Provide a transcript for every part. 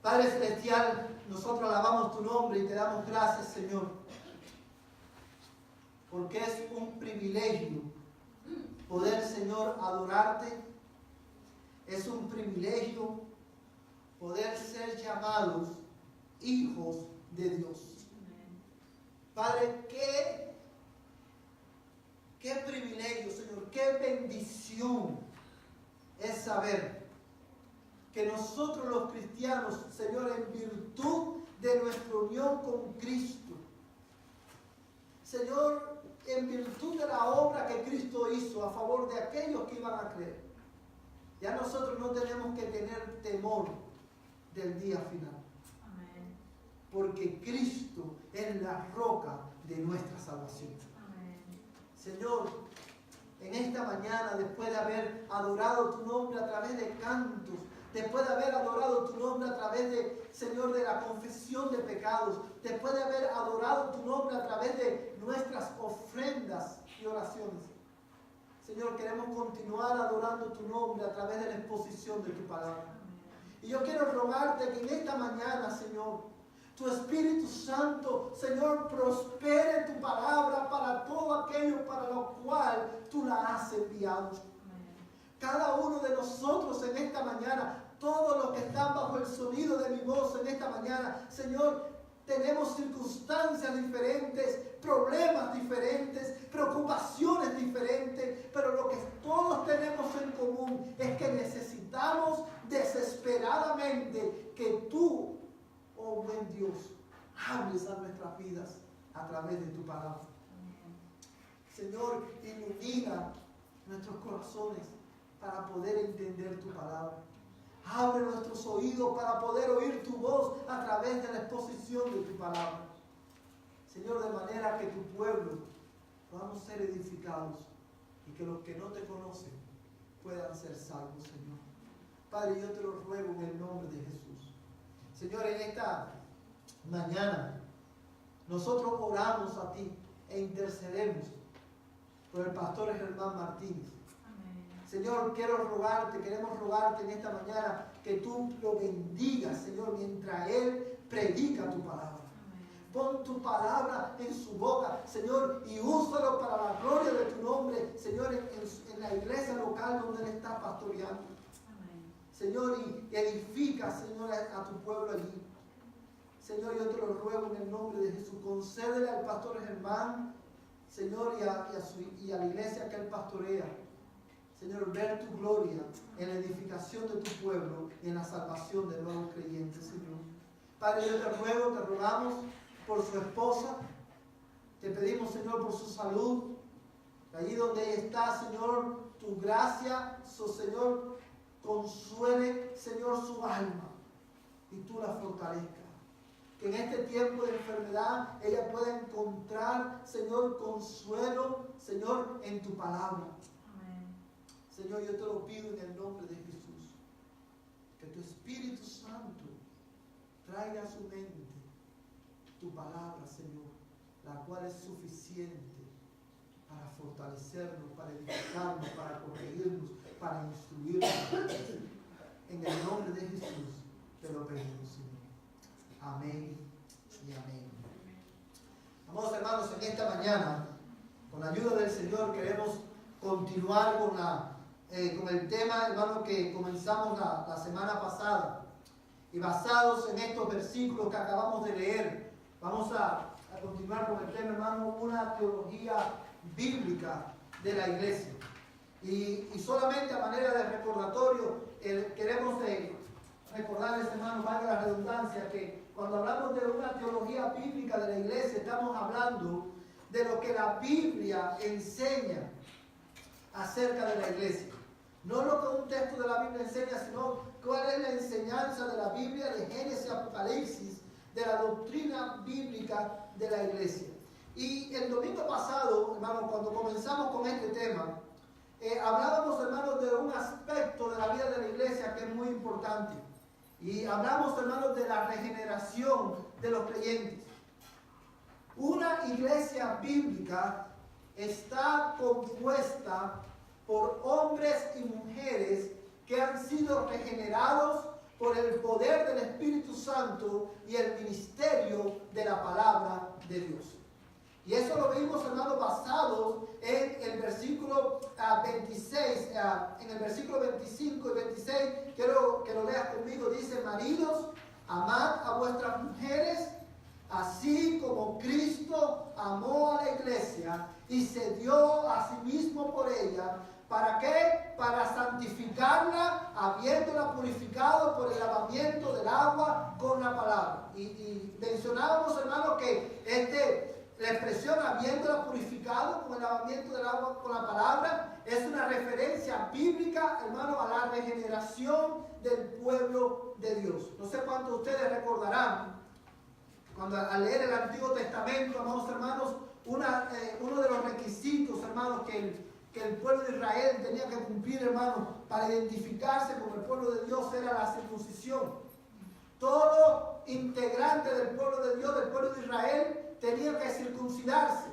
Padre Celestial, nosotros alabamos tu nombre y te damos gracias, Señor, porque es un privilegio poder, Señor, adorarte. Es un privilegio poder ser llamados hijos de Dios. Padre, qué privilegio, Señor, qué bendición es saber que nosotros los cristianos, Señor, en virtud de nuestra unión con Cristo, Señor, en virtud de la obra que Cristo hizo a favor de aquellos que iban a creer, ya nosotros no tenemos que tener temor del día final. Amén. Porque Cristo es la roca de nuestra salvación. Amén. Señor, en esta mañana, después de haber adorado tu nombre a través de cantos, después de haber adorado tu nombre a través de, Señor, de la confesión de pecados, después de haber adorado tu nombre a través de nuestras ofrendas y oraciones, Señor, queremos continuar adorando tu nombre a través de la exposición de tu palabra. Y yo quiero rogarte que en esta mañana, Señor, tu Espíritu Santo, Señor, prospere tu palabra para todo aquello para lo cual tú la has enviado. Cada uno de nosotros en esta mañana, todos los que están bajo el sonido de mi voz en esta mañana, Señor, tenemos circunstancias diferentes, problemas diferentes, preocupaciones diferentes, pero lo que todos tenemos en común es que necesitamos desesperadamente que tú, oh buen Dios, hables a nuestras vidas a través de tu palabra. Señor, ilumina nuestros corazones para poder entender tu palabra. Abre nuestros oídos para poder oír tu voz a través de la exposición de tu palabra. Señor, de manera que tu pueblo podamos ser edificados y que los que no te conocen puedan ser salvos, Señor. Padre, yo te lo ruego en el nombre de Jesús. Señor, en esta mañana nosotros oramos a ti e intercedemos por el pastor Germán Martínez. Señor, queremos rogarte en esta mañana que tú lo bendigas, Señor, mientras Él predica tu palabra. Pon tu palabra en su boca, Señor, y úsalo para la gloria de tu nombre, Señor, en la iglesia local donde Él está pastoreando. Señor, y edifica, Señor, a tu pueblo allí. Señor, yo te lo ruego en el nombre de Jesús. Concédele al pastor Germán, Señor, y a la iglesia que Él pastorea, Señor, ver tu gloria en la edificación de tu pueblo y en la salvación de nuevos creyentes, Señor. Padre, yo te rogamos por su esposa. Te pedimos, Señor, por su salud. Allí donde ella está, Señor, tu gracia, Señor, consuele, Señor, su alma y tú la fortalezcas. Que en este tiempo de enfermedad ella pueda encontrar, Señor, consuelo, Señor, en tu palabra. Señor, yo te lo pido en el nombre de Jesús, que tu Espíritu Santo traiga a su mente tu palabra, Señor, la cual es suficiente para fortalecernos, para edificarnos, para corregirnos, para instruirnos. En el nombre de Jesús te lo pedimos, Señor. Amén y amén. Amados hermanos, en esta mañana, con la ayuda del Señor, queremos continuar con el tema, hermano, que comenzamos la semana pasada. Y basados en estos versículos que acabamos de leer, vamos a continuar con el tema, hermano, una teología bíblica de la iglesia. Y solamente a manera de recordatorio, queremos recordarles, hermano, valga la redundancia, que cuando hablamos de una teología bíblica de la iglesia, estamos hablando de lo que la Biblia enseña acerca de la iglesia. No lo que un texto de la Biblia enseña, sino cuál es la enseñanza de la Biblia, de Génesis, Apocalipsis, de la doctrina bíblica de la iglesia. Y el domingo pasado, hermano, cuando comenzamos con este tema, hablábamos, hermanos, de un aspecto de la vida de la iglesia que es muy importante. Y hablamos, hermanos, de la regeneración de los creyentes. Una iglesia bíblica está compuesta por hombres y mujeres que han sido regenerados por el poder del Espíritu Santo y el ministerio de la palabra de Dios. Y eso lo vimos, hermanos, basados en el versículo 26, en el versículo 25 y 26. Quiero que lo leas conmigo. Dice: maridos, amad a vuestras mujeres, así como Cristo amó a la iglesia y se dio a sí mismo por ella. ¿Para qué? Para santificarla, habiéndola purificado por el lavamiento del agua con la palabra. Y mencionábamos, hermanos, que la expresión habiéndola purificado con el lavamiento del agua con la palabra es una referencia bíblica, hermano, a la regeneración del pueblo de Dios. No sé cuántos de ustedes recordarán cuando al leer el Antiguo Testamento, amados hermanos, uno de los requisitos, hermanos, que el pueblo de Israel tenía que cumplir, hermanos, para identificarse con el pueblo de Dios era la circuncisión. Todo integrante del pueblo de Dios, del pueblo de Israel, tenía que circuncidarse.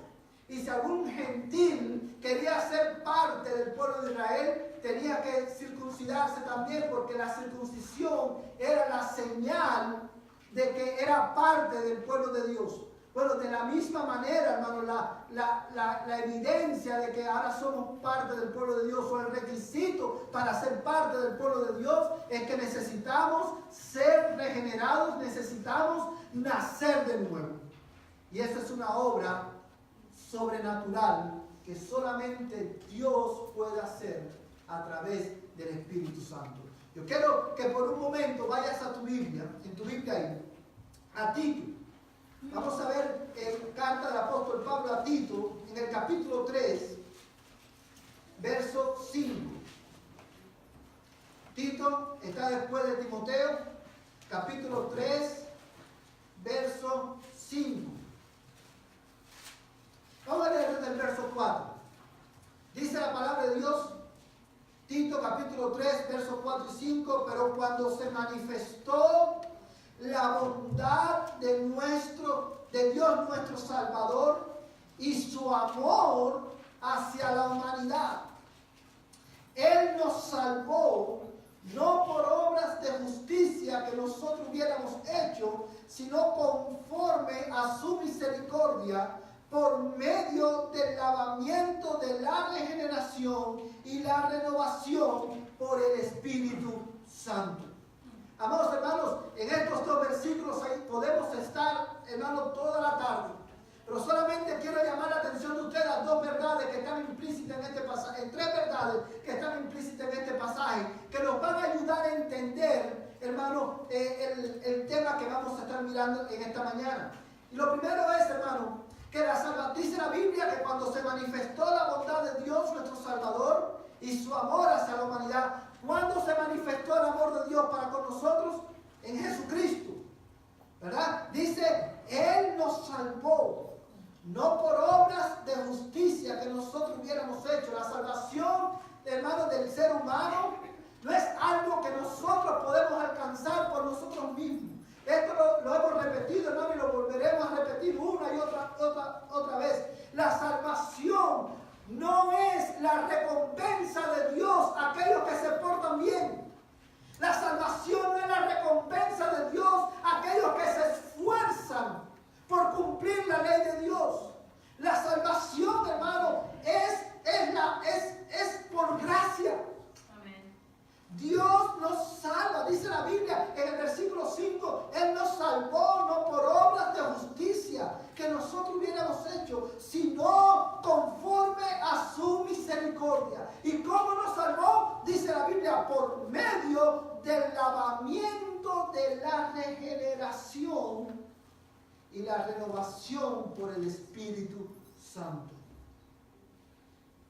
Y si algún gentil quería ser parte del pueblo de Israel, tenía que circuncidarse también, porque la circuncisión era la señal de que era parte del pueblo de Dios. Bueno, de la misma manera, hermano, la evidencia de que ahora somos parte del pueblo de Dios, o el requisito para ser parte del pueblo de Dios, es que necesitamos ser regenerados, necesitamos nacer de nuevo. Y esa es una obra sobrenatural que solamente Dios puede hacer a través del Espíritu Santo. Yo quiero que por un momento vayas a tu Biblia, en tu Biblia ahí, a Tito. Vamos a ver carta del apóstol Pablo a Tito, en el capítulo 3, verso 5. Tito está después de Timoteo, capítulo 3, verso 5. Vamos a leer desde el verso 4. Dice la palabra de Dios, Tito capítulo 3, versos 4 y 5, pero cuando se manifestó la bondad de Dios nuestro Salvador y su amor hacia la humanidad, Él nos salvó no por obras de justicia que nosotros hubiéramos hecho, sino conforme a su misericordia, por medio del lavamiento de la regeneración y la renovación por el Espíritu Santo. Amados hermanos, en estos dos versículos ahí podemos estar, hermanos, toda la tarde. Pero solamente quiero llamar la atención de ustedes a dos verdades que están implícitas en este pasaje, en tres verdades que están implícitas en este pasaje, que nos van a ayudar a entender, hermano, el tema que vamos a estar mirando en esta mañana. Y lo primero es, hermano, que dice la Biblia que cuando se manifestó la bondad de Dios, nuestro Salvador, y su amor hacia la humanidad, ¿cuándo se manifestó el amor de Dios para con nosotros? En Jesucristo, ¿verdad? Dice, Él nos salvó, no por obras de justicia que nosotros hubiéramos hecho. La salvación, hermanos, del ser humano no es algo que nosotros podemos alcanzar por nosotros mismos. Esto lo hemos repetido, hermano, y lo volveremos a repetir una y otra vez. La salvación no es la recompensa de Dios a aquellos que se portan bien. La salvación no es la recompensa de Dios a aquellos que se esfuerzan por cumplir la ley de Dios. La salvación, hermano, es por gracia. Dios nos salva, dice la Biblia en el versículo 5, Él nos salvó no por obras de justicia que nosotros hubiéramos hecho, sino conforme a su misericordia. ¿Y cómo nos salvó? Dice la Biblia, por medio del lavamiento de la regeneración y la renovación por el Espíritu Santo.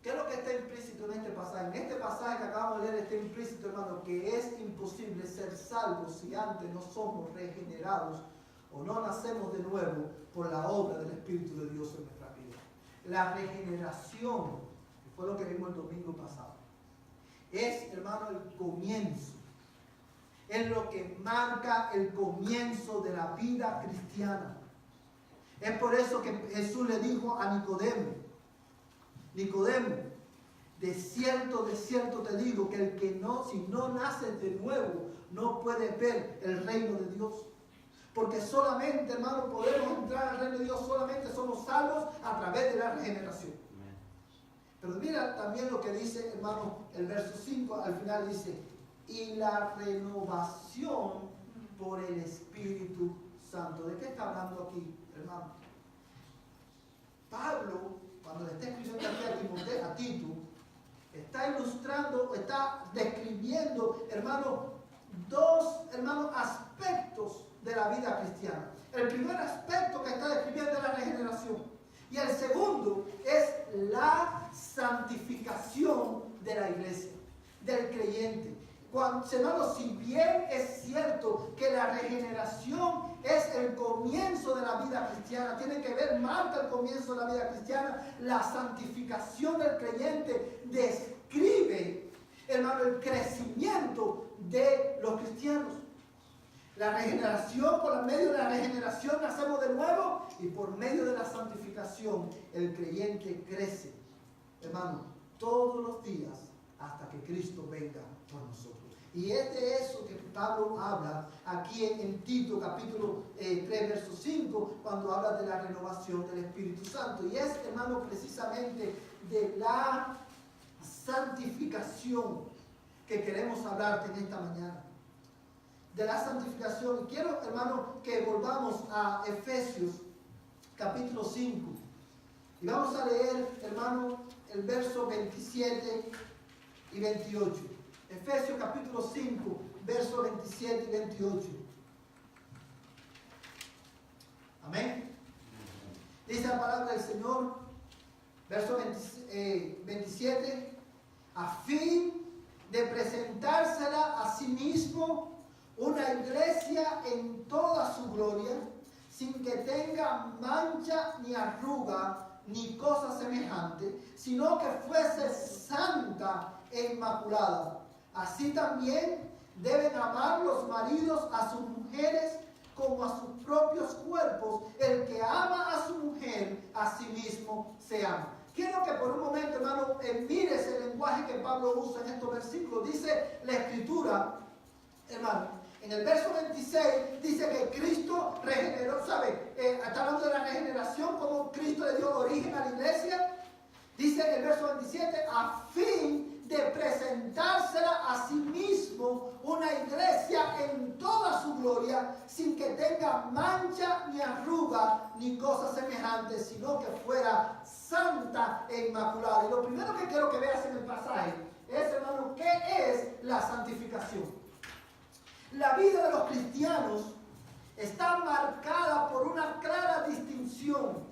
¿Qué es lo que está implícito en este pasaje? En este pasaje que acabamos de leer está implícito, hermano, que es imposible ser salvos si antes no somos regenerados o no nacemos de nuevo por la obra del Espíritu de Dios en nuestra vida. La regeneración, que fue lo que vimos el domingo pasado, es, hermano, el comienzo. Es lo que marca el comienzo de la vida cristiana. Es por eso que Jesús le dijo a Nicodemo, de cierto te digo que si no naces de nuevo, no puede ver el reino de Dios. Porque solamente, hermano, podemos entrar al reino de Dios, solamente somos salvos a través de la regeneración. Pero mira también lo que dice, hermano, el verso 5, al final dice, y la renovación por el Espíritu Santo. ¿De qué está hablando aquí, hermano? Pablo, cuando le está escribiendo aquí a Timoteo, a Tito, está ilustrando, está describiendo, hermano, dos, hermano, aspectos de la vida cristiana. El primer aspecto que está describiendo es la regeneración. Y el segundo es la santificación de la iglesia, del creyente. Hermanos, si bien es cierto que la regeneración es el comienzo de la vida cristiana, tiene que ver, marca el comienzo de la vida cristiana, la santificación del creyente describe, hermano, el crecimiento de los cristianos. La regeneración, por medio de la regeneración nacemos de nuevo, y por medio de la santificación el creyente crece, hermano, todos los días hasta que Cristo venga por nosotros. Y es de eso que Pablo habla aquí en Tito capítulo 3 verso 5, cuando habla de la renovación del Espíritu Santo. Y es, hermano, precisamente de la santificación que queremos hablarte en esta mañana. De la santificación. Y quiero, hermano, que volvamos a Efesios capítulo 5. Y vamos a leer, hermano, el verso 27 y 28. Efesios capítulo 5, versos 27 y 28. Amén. Dice la palabra del Señor, verso 27, a fin de presentársela a sí mismo una iglesia en toda su gloria, sin que tenga mancha ni arruga ni cosa semejante, sino que fuese santa e inmaculada. Así también deben amar los maridos a sus mujeres como a sus propios cuerpos. El que ama a su mujer, a sí mismo se ama. Quiero que por un momento, hermano, mires el lenguaje que Pablo usa en estos versículos. Dice la Escritura, hermano, en el verso 26 dice que Cristo regeneró, ¿sabe? Está hablando de la regeneración, como Cristo le dio origen a la iglesia. Dice en el verso 27, a fin de presentársela a sí mismo una iglesia en toda su gloria, sin que tenga mancha ni arruga ni cosa semejante, sino que fuera santa e inmaculada. Y lo primero que quiero que veas en el pasaje es, hermano, ¿qué es la santificación? La vida de los cristianos está marcada por una clara distinción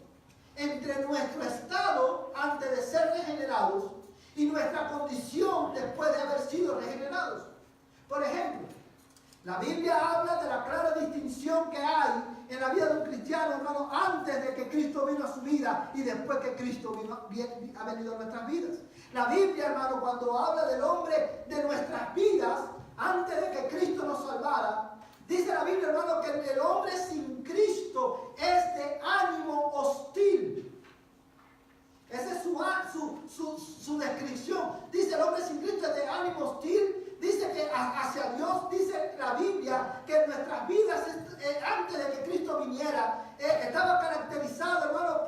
entre nuestro estado antes de ser regenerados y nuestra condición después de haber sido regenerados. Por ejemplo, la Biblia habla de la clara distinción que hay en la vida de un cristiano, hermano, antes de que Cristo vino a su vida y después que Cristo ha venido a nuestras vidas. La Biblia, hermano, cuando habla del hombre de nuestras vidas, antes de que Cristo nos salvara, dice la Biblia, hermano, que el hombre sin Cristo es de ánimo hostil. Esa es su descripción. Dice el hombre sin Cristo es de ánimo hostil. Dice que hacia Dios, dice la Biblia, que nuestras vidas antes de que Cristo viniera estaba caracterizado, hermano,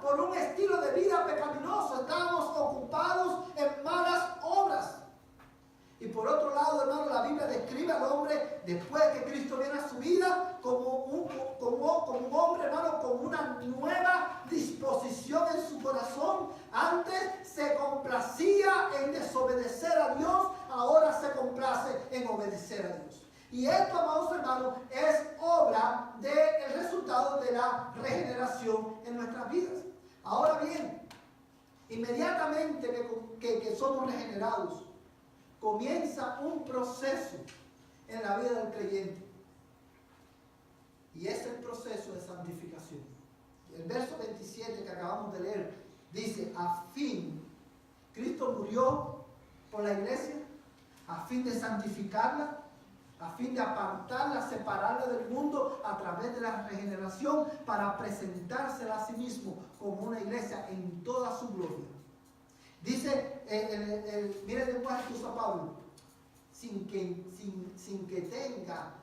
por un estilo de vida pecaminoso. Estábamos ocupados en malas obras. Y por otro lado, hermano, la Biblia describe al hombre después de que Cristo viene a su vida como un hombre, hermano, con una nueva disposición en su corazón. Antes se complacía en desobedecer a Dios, ahora se complace en obedecer a Dios. Y esto, amados hermanos, es obra del resultado de la regeneración en nuestras vidas. Ahora bien, inmediatamente que somos regenerados, comienza un proceso en la vida del creyente. Y es el proceso de santificación. El verso 27 que acabamos de leer dice, a fin, Cristo murió por la iglesia, a fin de santificarla, a fin de apartarla, separarla del mundo a través de la regeneración, para presentársela a sí mismo como una iglesia en toda su gloria. Dice, mire el lenguaje que usa Pablo, sin que tenga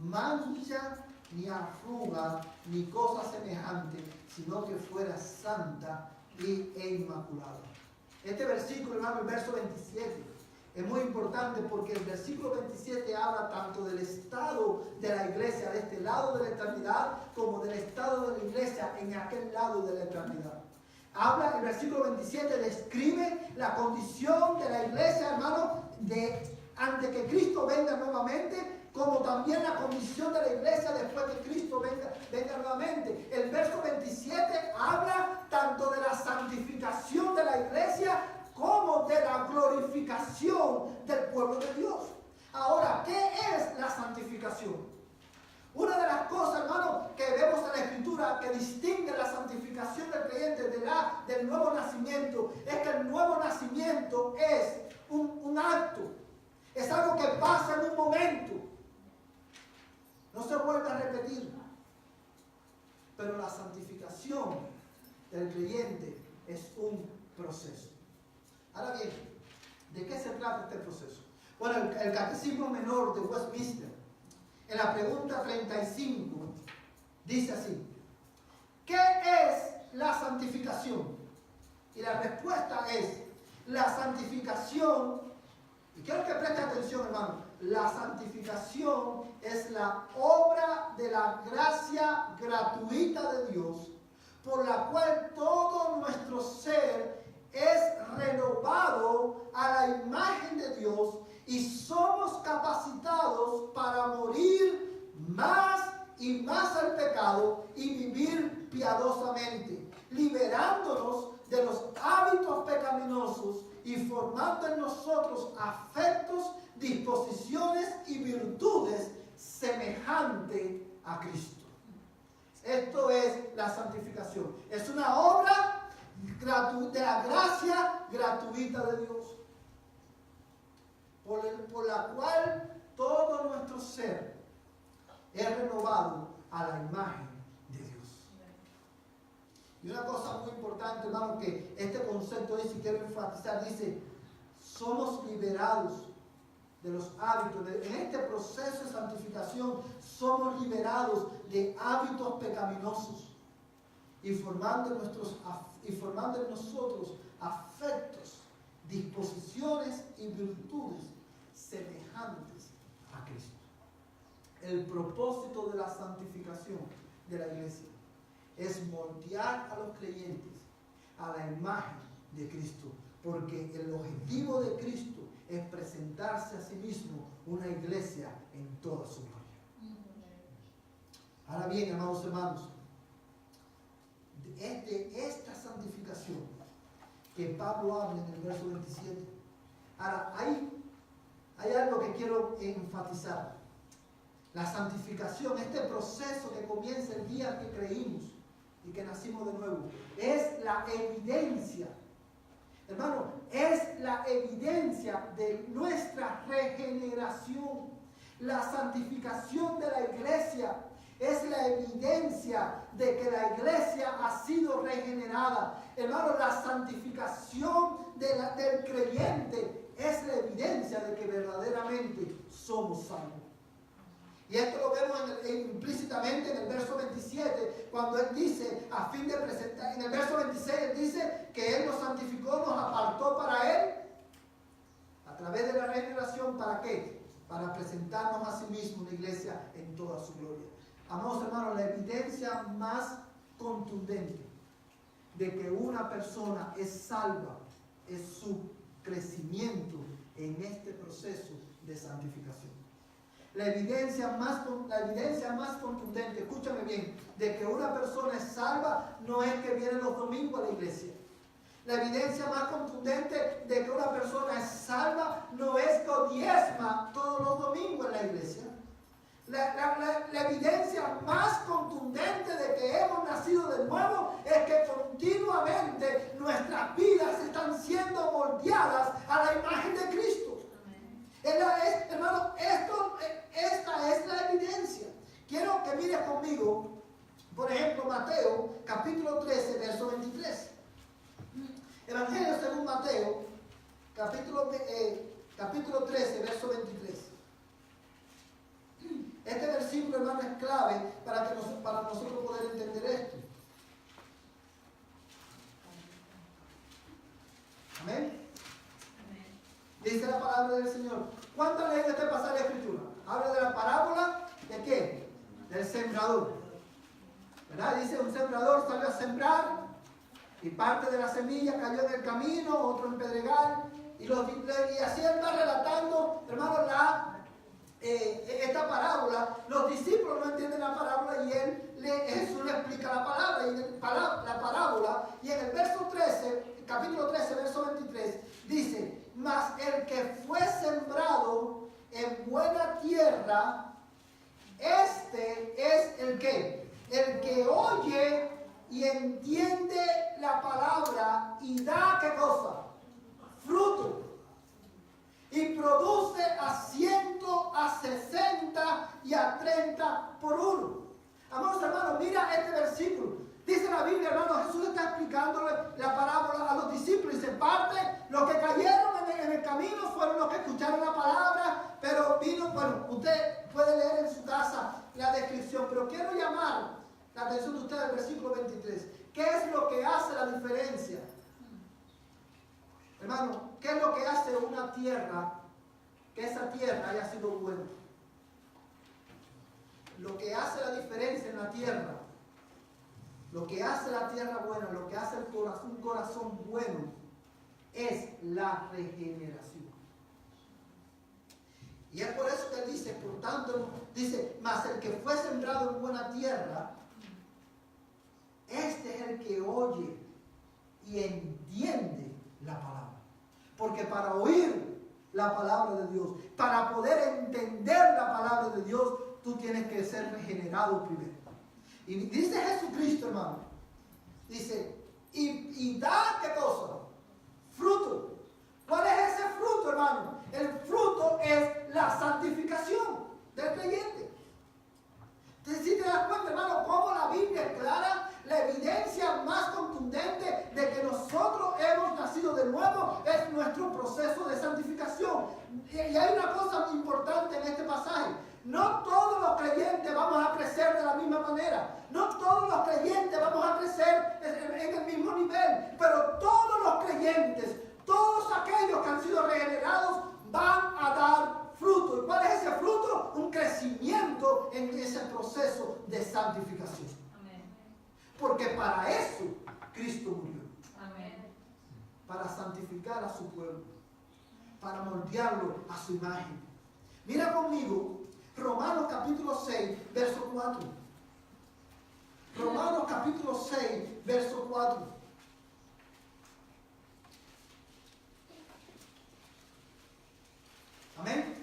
mancha, ni arruga, ni cosa semejante, sino que fuera santa e inmaculada. Este versículo, hermano, el verso 27, es muy importante porque el versículo 27 habla tanto del estado de la iglesia de este lado de la eternidad, como del estado de la iglesia en aquel lado de la eternidad. Habla, el versículo 27 describe la condición de la iglesia, hermano, antes que Cristo venga nuevamente, como también la condición de la iglesia después que Cristo venga nuevamente. El verso 27 habla tanto de la santificación de la iglesia como de la glorificación del pueblo de Dios. Ahora, ¿qué es la santificación? Una de las cosas, hermano, que vemos en la Escritura que distingue la santificación del creyente del nuevo nacimiento, es que el nuevo nacimiento es un acto, es algo que pasa en un momento, no se vuelve a repetir. Pero la santificación del creyente es un proceso. Ahora bien, ¿de qué se trata este proceso? Bueno, el Catecismo Menor de Westminster, en la pregunta 35, dice así: ¿qué es la santificación? Y la respuesta es: la santificación, y quiero que preste atención, hermano, la santificación es la obra de la gracia gratuita de Dios, por la cual todo nuestro ser es renovado a la imagen de Dios y somos capacitados para morir más y más al pecado y vivir piadosamente, liberándonos de los hábitos pecaminosos y formando en nosotros afectos, disposiciones y virtudes semejantes a Cristo. Esto es la santificación. Es una obra de la gracia gratuita de Dios, por la cual todo nuestro ser es renovado a la imagen de Dios. Y una cosa muy importante, hermano, que este concepto dice, y quiero enfatizar, dice: somos liberados de los hábitos. En este proceso de santificación somos liberados de hábitos pecaminosos y formando en nosotros afectos, disposiciones y virtudes semejantes a Cristo. El propósito de la santificación de la iglesia es moldear a los creyentes a la imagen de Cristo, porque el objetivo de Cristo es presentarse a sí mismo una iglesia en toda su gloria. Ahora bien, amados hermanos, es de esta santificación que Pablo habla en el verso 27. Ahora, hay algo que quiero enfatizar. La santificación, este proceso que comienza el día que creímos y que nacimos de nuevo, es la evidencia, hermano, es la evidencia de nuestra regeneración. La santificación de la iglesia es la evidencia de que la iglesia ha sido regenerada. Hermano, la santificación del creyente es la evidencia de que verdaderamente somos salvos. Y esto lo vemos implícitamente en el verso 27, cuando él dice, a fin de presentar, en el verso 26 él dice que él nos santificó, nos apartó para él, a través de la regeneración, ¿para qué? Para presentarnos a sí mismo una iglesia en toda su gloria. Amados hermanos, la evidencia más contundente de que una persona es salva es su crecimiento en este proceso de santificación. La evidencia más contundente, escúchame bien, de que una persona es salva no es que viene los domingos a la iglesia. La evidencia más contundente de que una persona es salva no es que diezma todos los domingos en la iglesia. La evidencia más contundente de que hemos nacido de nuevo es que continuamente nuestras vidas están siendo moldeadas a la imagen de Cristo. Hermano, esta es la evidencia. Quiero que mires conmigo, por ejemplo, Mateo, capítulo 13, verso 23. Evangelio según Mateo, capítulo capítulo 13, verso 23. Este versículo, hermano, es clave para nosotros poder entender esto. Amén. Dice la palabra del Señor. ¿Cuántas leen este pasaje de Escritura? Habla de la parábola ¿de qué? Del sembrador. ¿Verdad? Dice, un sembrador salió a sembrar y parte de la semilla cayó en el camino, otro en pedregal, y así él va relatando, hermano, esta parábola. Los discípulos no entienden la parábola y Jesús le explica la parábola, y en el verso 13, capítulo 13, verso 23, dice, mas el que fue sembrado en buena tierra, este es el que oye y entiende la palabra y da, ¿qué cosa? Fruto. Y produce a 100, a 60 y a 30 por uno. Amados hermanos, mira este versículo. Dice la Biblia, hermano, Jesús está explicándole la parábola a los discípulos. Y se parte, los que cayeron en el camino fueron los que escucharon la palabra, pero bueno, usted puede leer en su casa la descripción, pero quiero llamar la atención de usted al versículo 23. ¿Qué es lo que hace la diferencia? Hermano, ¿qué es lo que hace una tierra, que esa tierra haya sido buena? Lo que hace la diferencia en la tierra, lo que hace la tierra buena, lo que hace un corazón bueno, es la regeneración. Y es por eso que él dice, por tanto, dice, mas el que fue sembrado en buena tierra, este es el que oye y entiende la palabra. Porque para oír la palabra de Dios, para poder entender la palabra de Dios, tú tienes que ser regenerado primero. Y dice Jesucristo, hermano, dice, y da, ¿qué cosa? Fruto. ¿Cuál es ese fruto, hermano? El fruto es la santificación del creyente. Entonces, si te das cuenta, hermano, cómo la Biblia es clara, la evidencia más contundente de que nosotros hemos nacido de nuevo es nuestro proceso de santificación. Y hay una cosa importante en este pasaje. No todos los creyentes vamos a crecer de la misma manera. No todos los creyentes vamos a crecer en el mismo nivel. Pero todos los creyentes, todos aquellos que han sido regenerados, van a dar fruto. ¿Y cuál es ese fruto? Un crecimiento en ese proceso de santificación. Amén. Porque para eso Cristo murió. Amén. Para santificar a su pueblo, para moldearlo a su imagen. Mira conmigo Romanos capítulo 6, verso 4. Romanos capítulo 6, verso 4. Amén.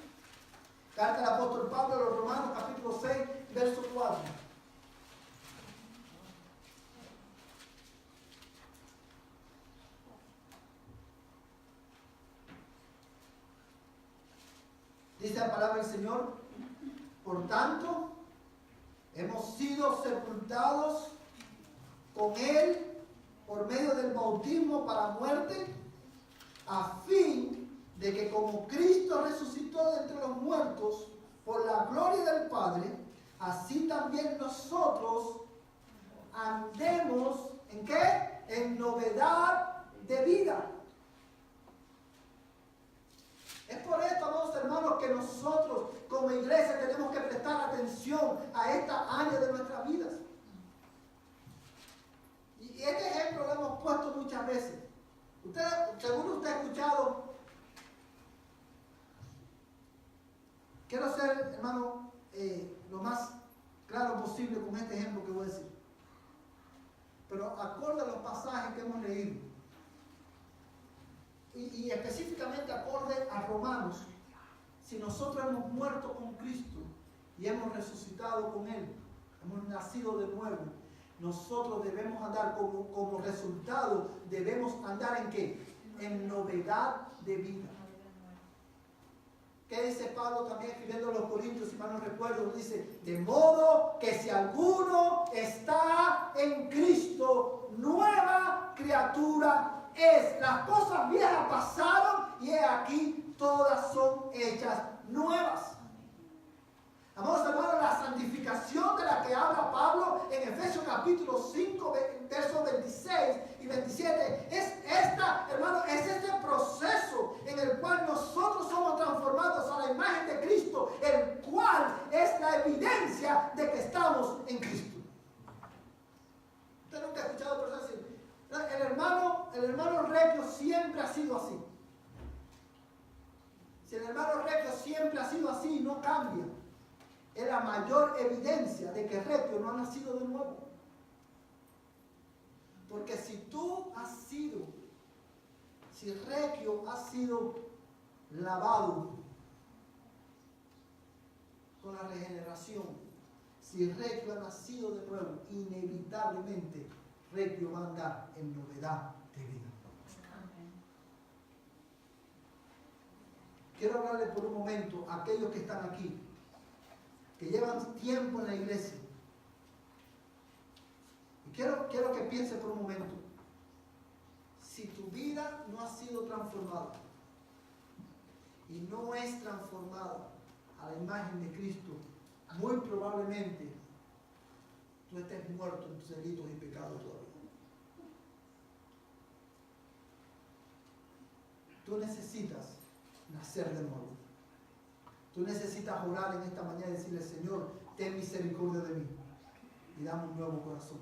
Carta del apóstol Pablo a los Romanos capítulo 6, verso 4. Dice la palabra del Señor, por tanto, hemos sido sepultados con Él por medio del bautismo para muerte, a fin de que como Cristo resucitó de entre los muertos por la gloria del Padre, así también nosotros andemos, ¿en qué? En novedad de vida. Es por esto, amados hermanos, que nosotros como iglesia tenemos que prestar atención a esta área de nuestras vidas. Y este ejemplo lo hemos puesto muchas veces. Seguro usted ha escuchado. Quiero ser, hermano, lo más claro posible con este ejemplo que voy a decir. Pero acorde a los pasajes que hemos leído, y específicamente acorde a Romanos, si nosotros hemos muerto con Cristo y hemos resucitado con Él, hemos nacido de nuevo, nosotros debemos andar como resultado, debemos andar ¿en qué? En novedad de vida. ¿Qué dice Pablo también escribiendo a los Corintios, si mal no recuerdo? Dice, de modo que si alguno está en Cristo, nueva criatura es, las cosas viejas pasaron y he aquí todas son hechas nuevas. Amados hermanos, la santificación de la que habla Pablo en Efesios capítulo 5, versos 26 y 27, es esta, hermano, es este proceso en el cual nosotros somos transformados a la imagen de Cristo, el cual es la evidencia de que estamos en Cristo. Usted nunca ha escuchado personas decir, el hermano Recchio siempre ha sido así. Si el hermano Recchio siempre ha sido así, no cambia. Es la mayor evidencia de que Recchio no ha nacido de nuevo. Porque si Recchio ha sido lavado con la regeneración, si Recchio ha nacido de nuevo, inevitablemente Recchio va a andar en novedad de vida. Quiero hablarle por un momento a aquellos que están aquí, que llevan tiempo en la iglesia. Y quiero que piense por un momento. Si tu vida no ha sido transformada y no es transformada a la imagen de Cristo, muy probablemente tú estés muerto en tus delitos y pecados todavía. Tú necesitas nacer de nuevo. Tú necesitas orar en esta mañana y decirle, Señor, ten misericordia de mí y dame un nuevo corazón.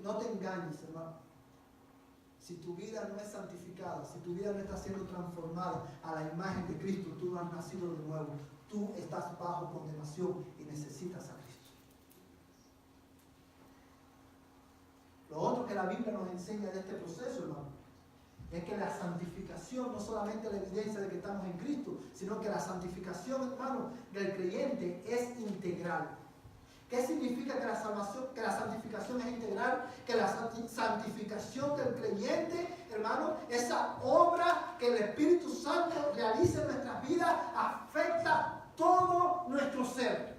No te engañes, hermano. Si tu vida no es santificada, si tu vida no está siendo transformada a la imagen de Cristo, tú no has nacido de nuevo. Tú estás bajo condenación y necesitas a Cristo. Lo otro que la Biblia nos enseña de este proceso, hermano, es que la santificación no solamente es la evidencia de que estamos en Cristo, sino que la santificación, hermano, del creyente es integral. ¿Qué significa que la santificación es integral? Que la santificación del creyente, hermano, esa obra que el Espíritu Santo realiza en nuestras vidas, afecta todo nuestro ser.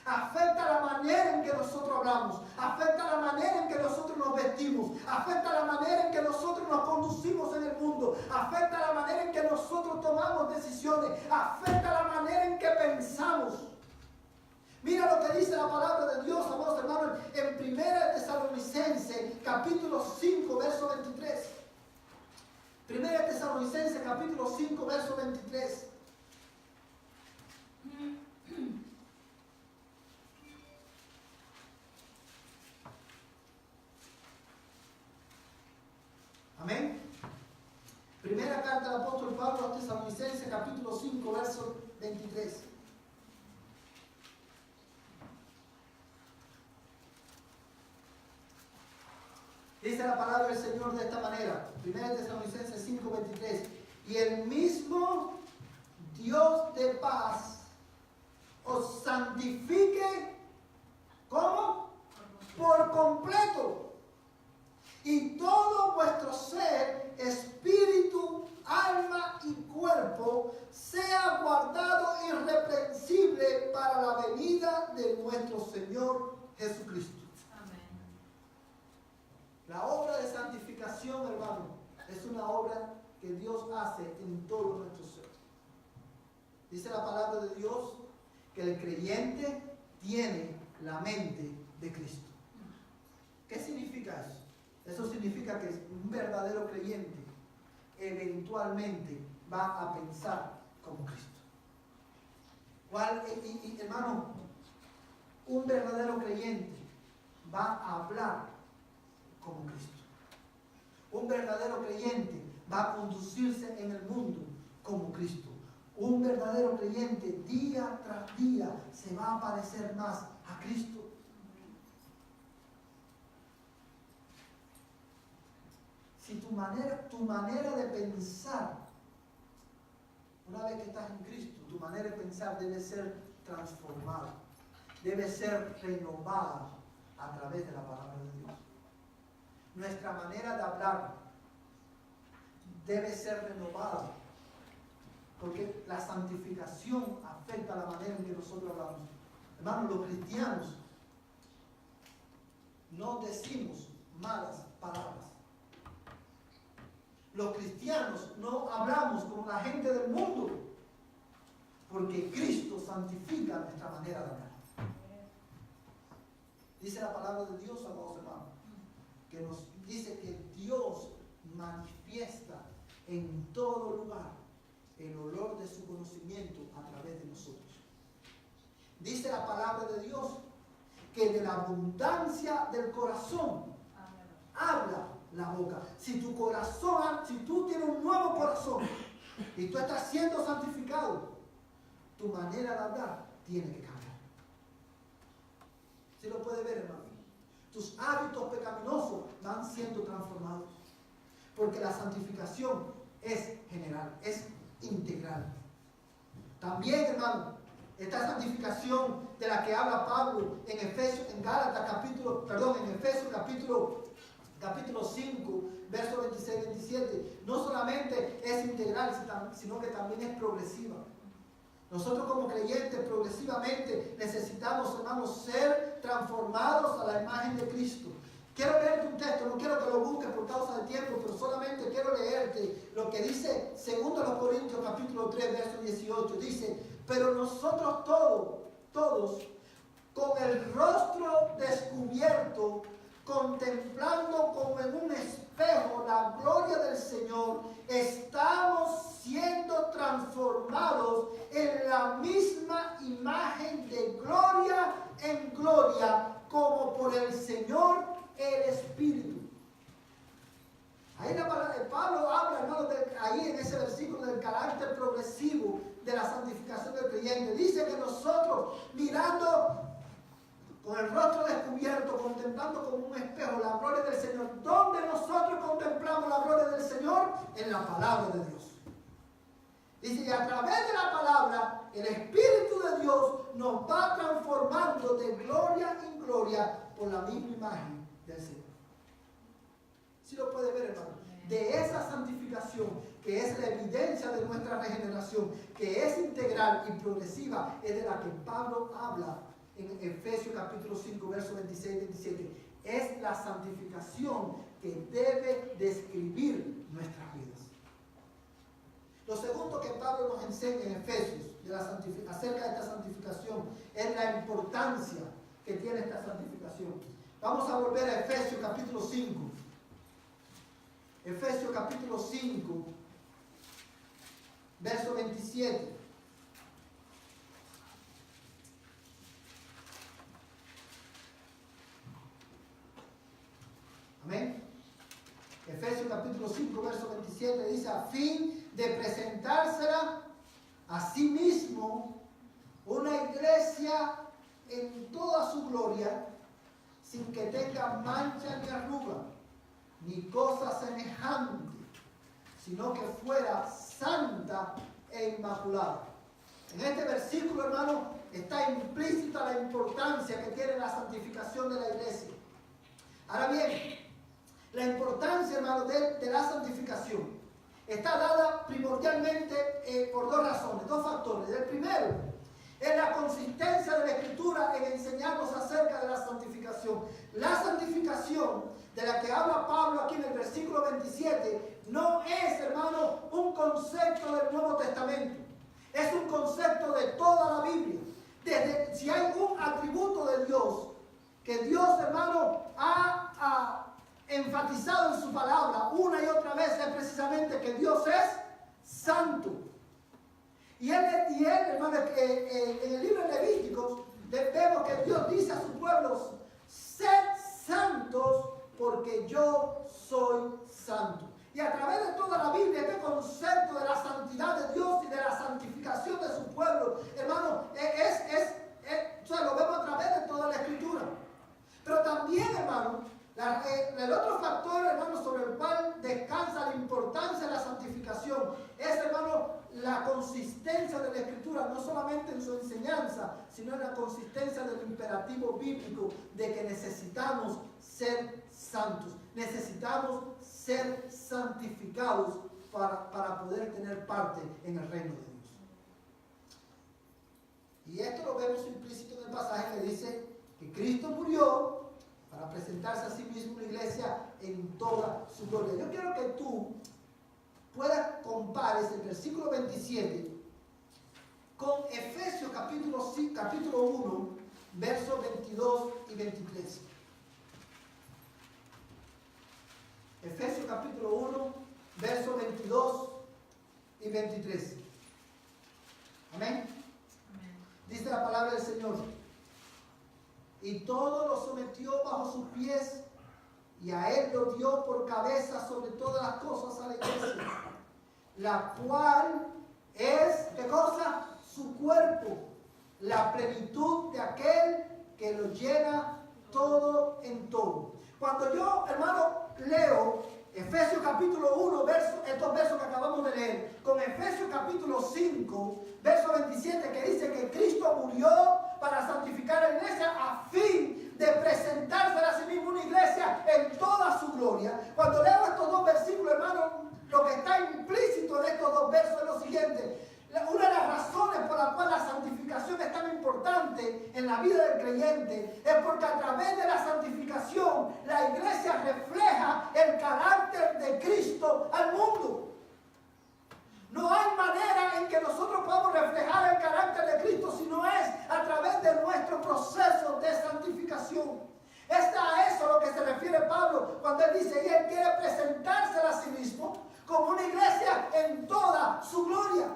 Afecta la manera en que nosotros hablamos, afecta la manera en que nosotros nos vestimos, afecta la manera en que nosotros nos conducimos en el mundo, afecta la manera en que nosotros tomamos decisiones, afecta la manera en que pensamos. Mira lo que dice la palabra de Dios, amados hermanos, en 1 Tesalonicenses, capítulo 5, verso 23. 1 Tesalonicenses, capítulo 5, verso 23. Amén. Primera carta del apóstol Pablo a los Tesalonicenses, capítulo 5, verso 23. Dice la palabra del Señor de esta manera. Primera Tesalonicenses 5, 23. Y el mismo Dios de paz os santifique, ¿cómo? Por completo. Y todo vuestro ser, espíritu, alma y cuerpo, sea guardado irreprensible para la venida de nuestro Señor Jesucristo. Amén. La obra de santificación, hermano, es una obra que Dios hace en todo nuestro ser. Dice la palabra de Dios que el creyente tiene la mente de Cristo. ¿Qué significa eso? Eso significa que un verdadero creyente eventualmente va a pensar como Cristo. Hermano, un verdadero creyente va a hablar como Cristo. Un verdadero creyente va a conducirse en el mundo como Cristo. Un verdadero creyente día tras día se va a parecer más a Cristo. Si tu manera de pensar, una vez que estás en Cristo, tu manera de pensar debe ser transformada, debe ser renovada a través de la palabra de Dios. Nuestra manera de hablar debe ser renovada, porque la santificación afecta la manera en que nosotros hablamos. Hermanos, los cristianos no decimos malas palabras. los cristianos no hablamos como la gente del mundo, porque Cristo santifica nuestra manera de hablar. Dice la palabra de Dios, amados hermanos, que nos dice que Dios manifiesta en todo lugar el olor de su conocimiento a través de nosotros. Dice la palabra de Dios que de la abundancia del corazón habla la boca. Si tu corazón, si tú tienes un nuevo corazón y tú estás siendo santificado, tu manera de hablar tiene que cambiar. ¿Sí lo puede ver, hermano? Tus hábitos pecaminosos van siendo transformados. Porque la santificación es general, es integral. También, hermano, esta santificación de la que habla Pablo en Efesios capítulo 5, versos 26 y 27, no solamente es integral, sino que también es progresiva. Nosotros como creyentes progresivamente necesitamos, hermanos, ser transformados a la imagen de Cristo. Quiero leerte un texto, no quiero que lo busques por causa de tiempo, pero solamente quiero leerte lo que dice 2 Corintios capítulo 3, verso 18. Dice, pero nosotros todos, con el rostro descubierto, contemplando como en un espejo la gloria del Señor, estamos siendo transformados en la misma imagen de gloria en gloria, como por el Señor el Espíritu. Ahí Pablo habla, hermano, ahí en ese versículo del carácter progresivo de la santificación del creyente. Dice que nosotros, mirando con el rostro descubierto, contemplando como un espejo la gloria del Señor. ¿Dónde nosotros contemplamos la gloria del Señor? En la palabra de Dios. Dice que a través de la palabra, el Espíritu de Dios nos va transformando de gloria en gloria por la misma imagen del Señor. ¿Sí lo puede ver, hermano? De esa santificación, que es la evidencia de nuestra regeneración, que es integral y progresiva, es de la que Pablo habla en Efesios capítulo 5, versos 26 y 27. Es la santificación que debe describir nuestras vidas. Lo segundo que Pablo nos enseña en Efesios acerca de esta santificación es la importancia que tiene esta santificación. Vamos a volver a Efesios capítulo 5. Efesios capítulo 5, verso 27. Amén. Efesios capítulo 5, verso 27 dice, a fin de presentársela a sí mismo una iglesia en toda su gloria, sin que tenga mancha ni arruga, ni cosa semejante, sino que fuera santa e inmaculada. En este versículo, hermano, está implícita la importancia que tiene la santificación de la iglesia. Ahora bien, la importancia, hermano, de la santificación está dada primordialmente por dos razones, dos factores. El primero es la consistencia de la Escritura en enseñarnos acerca de la santificación. La santificación de la que habla Pablo aquí en el versículo 27 no es, hermano, un concepto del Nuevo Testamento. Es un concepto de toda la Biblia. Si hay un atributo de Dios que Dios, hermano, ha enfatizado en su palabra una y otra vez, es precisamente que Dios es santo. Y él hermano, en el libro de Levíticos vemos que Dios dice a su pueblo, sed santos porque yo soy santo. Y a través de toda la Biblia, este concepto de la santidad de Dios y de la santificación de su pueblo, hermano, lo vemos a través de toda la Escritura. Pero también, hermano, el otro factor, hermano, sobre el cual descansa la importancia de la santificación es, hermano, la consistencia de la Escritura, no solamente en su enseñanza, sino en la consistencia del imperativo bíblico de que necesitamos ser santos, necesitamos ser santificados para poder tener parte en el reino de Dios. Y esto lo vemos implícito en el pasaje que dice que Cristo murió para presentarse a sí mismo una iglesia en toda su gloria. Yo quiero que tú pueda compares el versículo 27 con Efesios capítulo 1, versos 22 y 23. Efesios capítulo 1, versos 22 y 23. Amén. Dice la palabra del Señor: y todo lo sometió bajo sus pies, y a él lo dio por cabeza sobre todas las cosas a la iglesia, la cual es, ¿qué cosa? Su cuerpo, la plenitud de aquel que lo llena todo en todo. Cuando yo, hermano, leo Efesios capítulo 1, estos versos que acabamos de leer, con Efesios capítulo 5, verso 27, que dice que Cristo murió para santificar a la iglesia a fin de presentársela a sí mismo una iglesia en toda su gloria. Cuando leo estos dos versículos, hermano, lo que está implícito en estos dos versos es lo siguiente. Una de las razones por las cuales la santificación es tan importante en la vida del creyente es porque a través de la santificación la iglesia refleja el carácter de Cristo al mundo. No hay manera en que nosotros podamos reflejar el carácter de Cristo si no es a través de nuestro proceso de santificación. Es a eso a lo que se refiere Pablo cuando él dice, y él quiere presentarse a sí mismo como una iglesia en toda su gloria.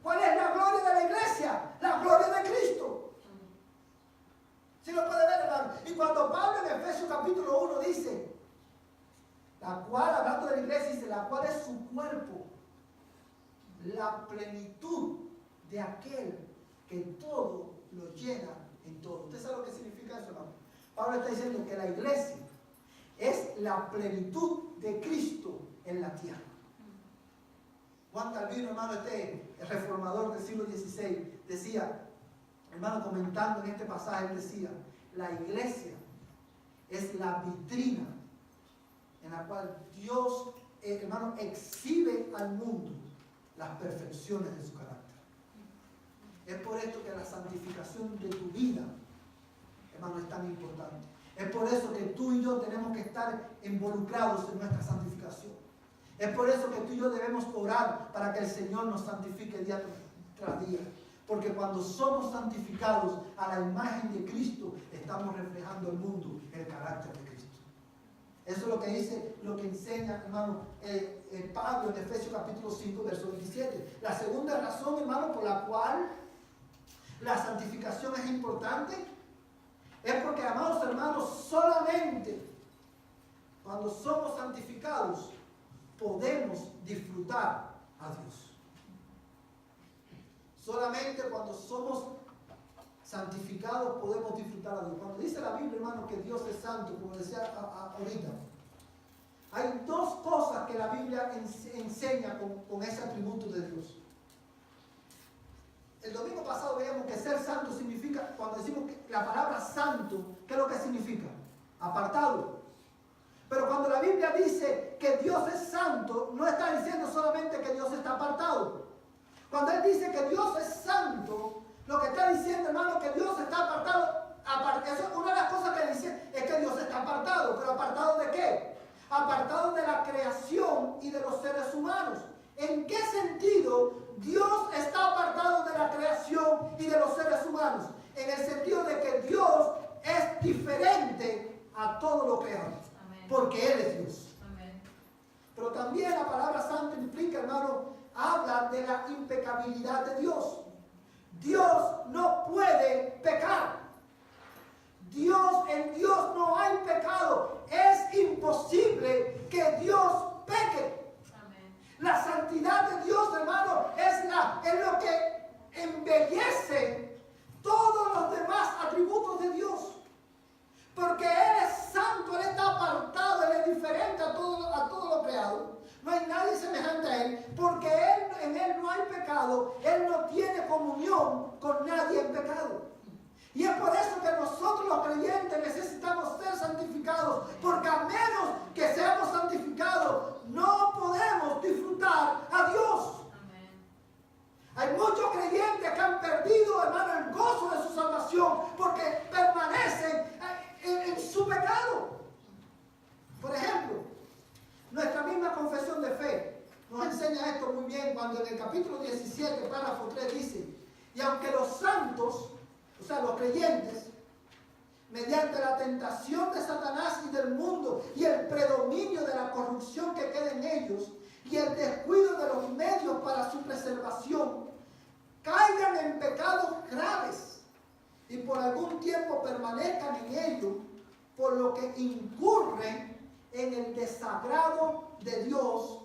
¿Cuál es la gloria de la iglesia? La gloria de Cristo. ¿Sí lo puede ver, hermano? Y cuando Pablo en Efesios capítulo 1 dice, la cual, hablando de la iglesia, dice, la cual es su cuerpo, la plenitud de aquel que todo lo llena en todo. ¿Usted sabe lo que significa eso, hermano? Pablo está diciendo que la iglesia es la plenitud de Cristo en la tierra. Juan Calvino, hermano, el reformador del siglo XVI, decía, hermano, comentando en este pasaje, él decía, la iglesia es la vitrina en la cual Dios, hermano, exhibe al mundo las perfecciones de su carácter. Es por esto que la santificación de tu vida, hermano, es tan importante. Es por eso que tú y yo tenemos que estar involucrados en nuestra santificación. Es por eso que tú y yo debemos orar para que el Señor nos santifique día tras día. Porque cuando somos santificados a la imagen de Cristo, estamos reflejando al mundo el carácter de Cristo. Eso es lo que dice, lo que enseña, hermano, Pablo en Efesios capítulo 5, verso 27. La segunda razón, hermano, por la cual la santificación es importante, es porque, amados hermanos, solamente cuando somos santificados podemos disfrutar a Dios. Solamente cuando somos santificados podemos disfrutar a Dios. Cuando dice la Biblia, hermano, que Dios es santo, como decía ahorita, hay dos cosas que la Biblia enseña con ese atributo de Dios. El domingo pasado veíamos que ser santo significa, cuando decimos que la palabra santo, ¿qué es lo que significa? Apartado. Pero cuando la Biblia dice que Dios es santo, no está diciendo solamente que Dios está apartado. Cuando Él dice que Dios es santo, lo que está diciendo, hermano, que Dios está apartado. Eso es una de las cosas que dice, es que Dios está apartado. ¿Pero apartado de qué? Apartado de la creación y de los seres humanos. ¿En qué sentido Dios está apartado de la creación y de los seres humanos? En el sentido de que Dios es diferente a todo lo creado. Porque Él es Dios. Amén. Pero también la palabra santo implica, hermano, habla de la impecabilidad de Dios. Dios no puede pecar. En Dios no hay pecado. Es imposible que Dios peque. Amén. La santidad de Dios, hermano, es lo que embellece todos los demás atributos de Dios. Porque Él es santo, Él está apartado, Él es diferente a todo lo creado. No hay nadie semejante a Él, porque en Él no hay pecado, Él no tiene comunión con nadie en pecado. Y es por eso que nosotros los creyentes necesitamos ser santificados, porque a menos que seamos santificados, no podemos disfrutar a Dios. Hay muchos creyentes que han perdido, hermano, el gozo de su salvación, porque permanecen en su pecado. Por ejemplo, nuestra misma confesión de fe nos también cuando en el capítulo 17, párrafo 3 dice, y aunque los santos, o sea, los creyentes, mediante la tentación de Satanás y del mundo y el predominio de la corrupción que queda en ellos y el descuido de los medios para su preservación, caigan en pecados graves y por algún tiempo permanezcan en ello, por lo que incurren en el desagrado de Dios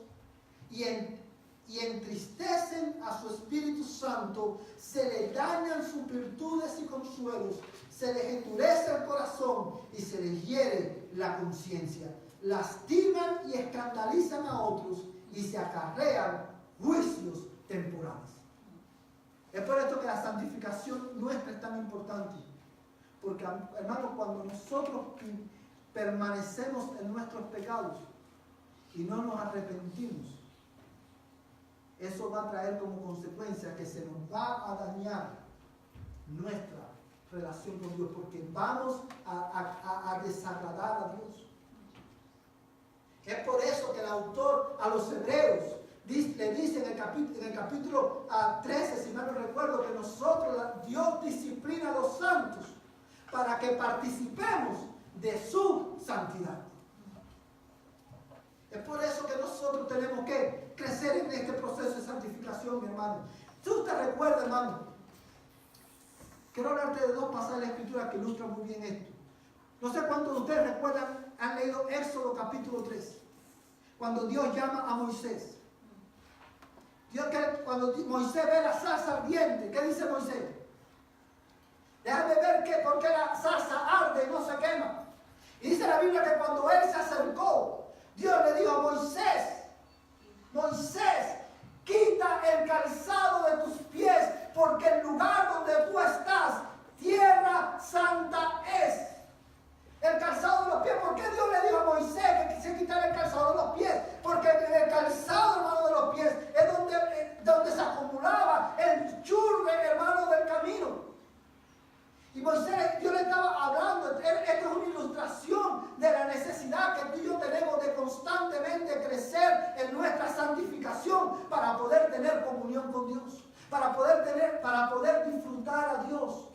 y entristecen a su Espíritu Santo, se les dañan sus virtudes y consuelos, se les endurece el corazón y se les hiere la conciencia, lastiman y escandalizan a otros y se acarrean juicios temporales. Es por esto que la santificación nuestra es tan importante, porque, hermanos, cuando nosotros permanecemos en nuestros pecados y no nos arrepentimos, eso va a traer como consecuencia que se nos va a dañar nuestra relación con Dios, porque vamos a desagradar a Dios. Es por eso que el autor a los hebreos le dice en el capítulo 13, si mal no recuerdo, que Dios disciplina a los santos para que participemos de su santidad. Es por eso que nosotros tenemos que crecer en este proceso de santificación, mi hermano. Si usted recuerda, hermano, quiero hablarte de dos pasajes de la Escritura que ilustran muy bien esto. No sé cuántos de ustedes recuerdan, han leído Éxodo capítulo 3, cuando Dios llama a Moisés. Cuando Moisés ve la zarza ardiente, ¿qué dice Moisés? Déjame ver por qué la zarza arde y no se quema. Y dice la Biblia que cuando él se acercó, Dios le dijo a Moisés, Moisés, quita el calzado de tus pies, porque el lugar donde tú estás, tierra santa es. El calzado de los pies, ¿por qué Dios le dijo a Moisés que se quitara el calzado de los pies? Porque el calzado, hermano, de los pies es donde se acumulaba el churre, hermano, del camino. Y Moisés, Dios le estaba hablando, esto es una ilustración de la necesidad que tú y yo tenemos de constantemente crecer en nuestra santificación para poder tener comunión con Dios, para poder disfrutar a Dios.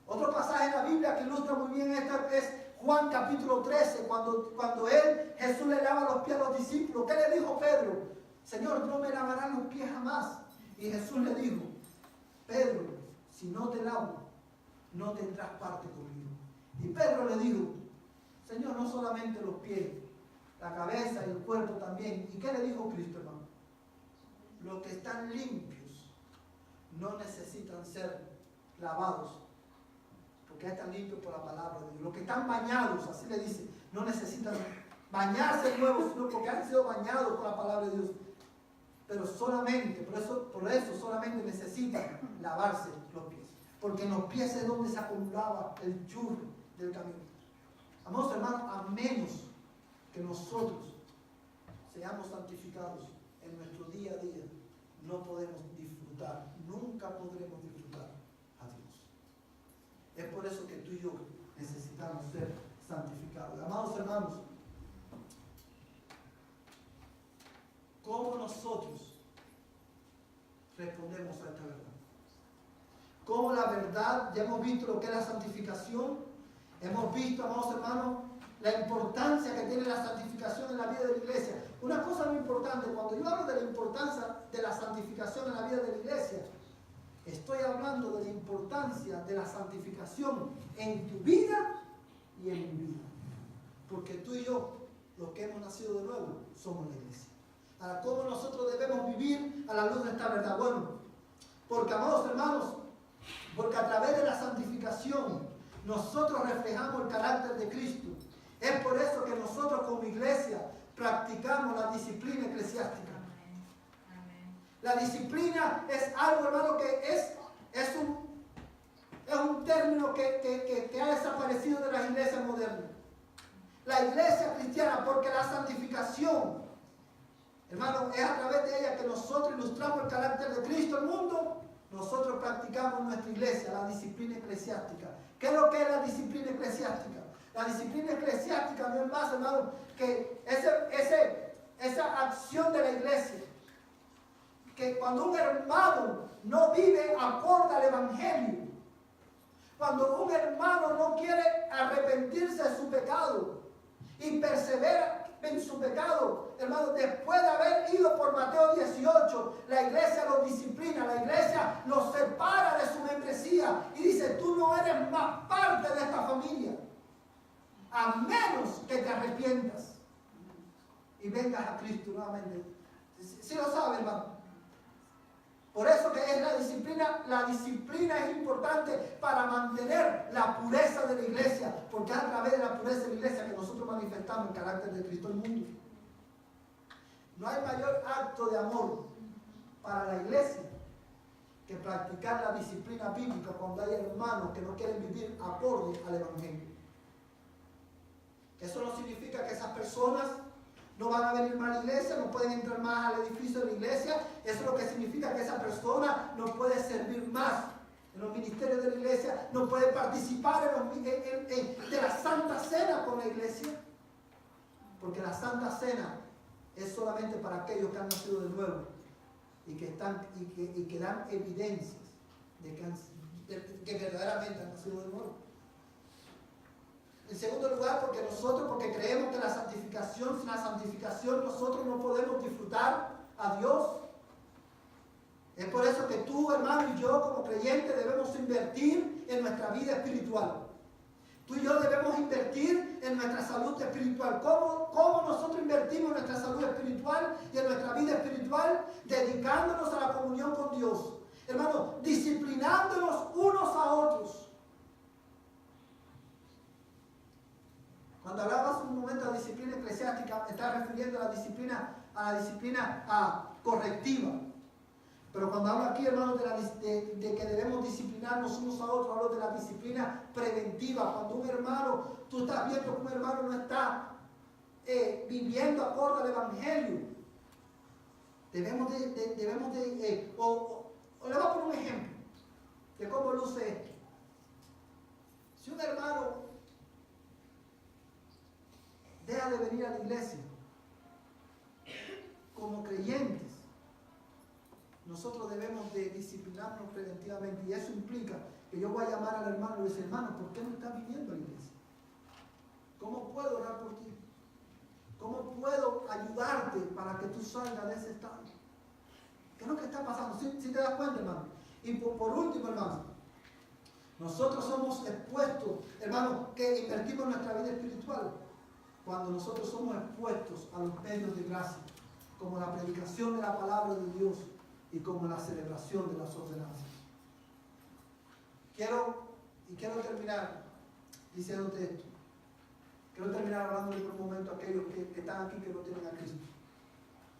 Otro pasaje en la Biblia que ilustra muy bien esto es Juan capítulo 13, cuando Jesús le lava los pies a los discípulos. ¿Qué le dijo Pedro? Señor, no me lavarán los pies jamás. Y Jesús le dijo, Pedro, si no te lavo, no tendrás parte conmigo. Y Pedro le dijo, Señor, no solamente los pies, la cabeza y el cuerpo también. ¿Y qué le dijo Cristo, hermano? Los que están limpios no necesitan ser lavados, porque están limpios por la palabra de Dios. Los que están bañados, así le dice, no necesitan bañarse de nuevo, sino porque han sido bañados por la palabra de Dios. Pero solamente, por eso solamente necesitan lavarse los pies. Porque en los pies es donde se acumulaba el churro del camino. Amados hermanos, a menos que nosotros seamos santificados en nuestro día a día, no podemos disfrutar, nunca podremos disfrutar a Dios. Es por eso que tú y yo necesitamos ser santificados. Amados hermanos, ¿cómo nosotros respondemos a esta verdad? ¿Cómo la verdad? Ya hemos visto lo que es la santificación. Hemos visto, amados hermanos, la importancia que tiene la santificación en la vida de la iglesia. Una cosa muy importante, cuando yo hablo de la importancia de la santificación en la vida de la iglesia, estoy hablando de la importancia de la santificación en tu vida y en mi vida. Porque tú y yo, los que hemos nacido de nuevo, somos la iglesia. Ahora, ¿cómo nosotros debemos vivir a la luz de esta verdad? Bueno, porque, amados hermanos, porque a través de la santificación nosotros reflejamos el carácter de Cristo. Es por eso que nosotros como iglesia practicamos la disciplina eclesiástica. La disciplina es algo, hermano, que es un término que ha desaparecido de las iglesias modernas. La iglesia cristiana, porque la santificación, hermano, es a través de ella que nosotros ilustramos el carácter de Cristo al mundo. Nosotros practicamos en nuestra iglesia la disciplina eclesiástica. ¿Qué es lo que es la disciplina eclesiástica? La disciplina eclesiástica no es más, hermano, que esa acción de la iglesia que cuando un hermano no vive acorde al Evangelio, cuando un hermano no quiere arrepentirse de su pecado y persevera en su pecado, hermano, después de haber ido por Mateo 18, la iglesia los disciplina, la iglesia los separa de su membresía y dice, tú no eres más parte de esta familia, a menos que te arrepientas y vengas a Cristo nuevamente. ¿Sí lo sabe, hermano? Por eso que es la disciplina es importante para mantener la pureza de la iglesia, porque es a través de la pureza de la iglesia que nosotros manifestamos el carácter de Cristo al mundo. No hay mayor acto de amor para la iglesia que practicar la disciplina bíblica cuando hay hermanos que no quieren vivir acorde al Evangelio. Eso no significa que esas personas no van a venir más a la iglesia, no pueden entrar más al edificio de la iglesia. Eso es lo que significa que esa persona no puede servir más en los ministerios de la iglesia, no puede participar de la Santa Cena con la iglesia. Porque la Santa Cena es solamente para aquellos que han nacido de nuevo y que dan evidencias de que verdaderamente han nacido de nuevo. En segundo lugar, porque creemos que sin la santificación nosotros no podemos disfrutar a Dios. Es por eso que tú, hermano, y yo como creyentes debemos invertir en nuestra vida espiritual. Tú y yo debemos invertir en nuestra salud espiritual. ¿Cómo nosotros invertimos en nuestra salud espiritual y en nuestra vida espiritual? Dedicándonos a la comunión con Dios. Hermano, disciplinándonos unos a otros. Cuando hablaba hace un momento de la disciplina eclesiástica, estaba refiriendo a la disciplina correctiva. Pero cuando hablo aquí, hermano, de que debemos disciplinarnos unos a otros, hablo de la disciplina preventiva. Cuando un hermano, tú estás viendo que un hermano no está viviendo acorde al Evangelio, le voy a poner un ejemplo de cómo luce esto. Si un hermano deja de venir a la iglesia como creyentes, nosotros debemos de disciplinarnos preventivamente, y eso implica que yo voy a llamar al hermano y le voy a decir, hermano, ¿por qué no estás viniendo a la iglesia? ¿Cómo puedo orar por ti? ¿Cómo puedo ayudarte para que tú salgas de ese estado? ¿Qué es lo que está pasando? ¿Sí te das cuenta, hermano? Y por último, hermano, nosotros somos expuestos, hermano, que invertimos en nuestra vida espiritual cuando nosotros somos expuestos a los medios de gracia, como la predicación de la palabra de Dios y como la celebración de las ordenanzas. Quiero terminar diciéndote esto. Quiero terminar hablando por un momento a aquellos que están aquí que no tienen a Cristo.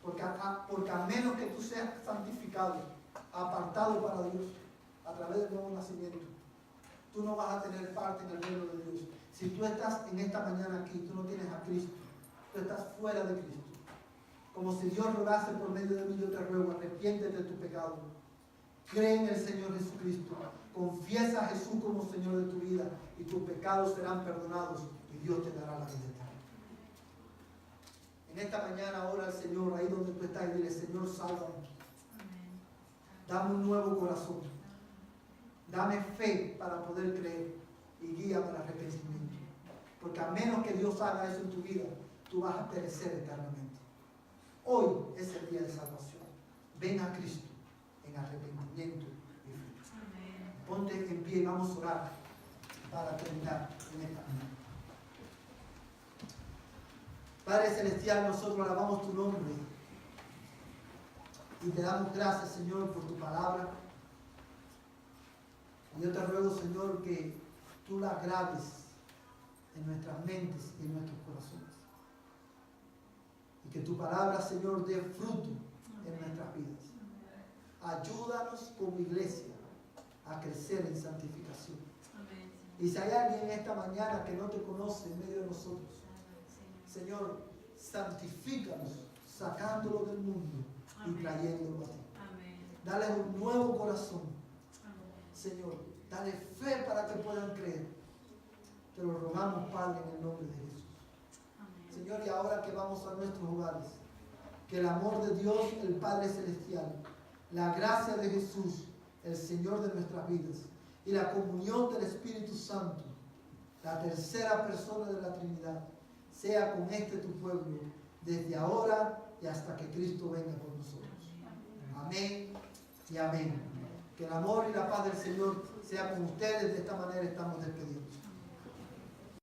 Porque a menos que tú seas santificado, apartado para Dios, a través del nuevo nacimiento, tú no vas a tener parte en el reino de Dios. Si tú estás en esta mañana aquí, tú no tienes a Cristo, tú estás fuera de Cristo. Como si Dios rogase por medio de mí, yo te ruego, arrepiéntete de tu pecado. Cree en el Señor Jesucristo. Confiesa a Jesús como Señor de tu vida y tus pecados serán perdonados y Dios te dará la vida eterna. En esta mañana, ora al Señor, ahí donde tú estás, y dile, Señor, sálvame. Dame un nuevo corazón. Dame fe para poder creer y guía para el arrepentimiento. Porque a menos que Dios haga eso en tu vida, tú vas a perecer eternamente. Hoy es el día de salvación. Ven a Cristo en arrepentimiento y fe. Ponte en pie y vamos a orar para terminar en esta mañana. Padre Celestial, nosotros alabamos tu nombre y te damos gracias, Señor, por tu palabra. Y yo te ruego, Señor, que tú la grabes en nuestras mentes y en nuestros corazones. Y que tu palabra, Señor, dé fruto en nuestras vidas. Ayúdanos como iglesia a crecer en santificación. Y si hay alguien en esta mañana que no te conoce en medio de nosotros, Señor, santifícanos sacándolo del mundo y trayéndolo a ti. Dale un nuevo corazón. Señor, dale fe para que puedan creer. Te lo rogamos, Padre, en el nombre de Jesús. Señor, y ahora que vamos a nuestros hogares, que el amor de Dios, el Padre Celestial, la gracia de Jesús, el Señor de nuestras vidas, y la comunión del Espíritu Santo, la tercera persona de la Trinidad, sea con este tu pueblo, desde ahora y hasta que Cristo venga por nosotros. Amén y amén. Que el amor y la paz del Señor sea con ustedes. De esta manera estamos despedidos.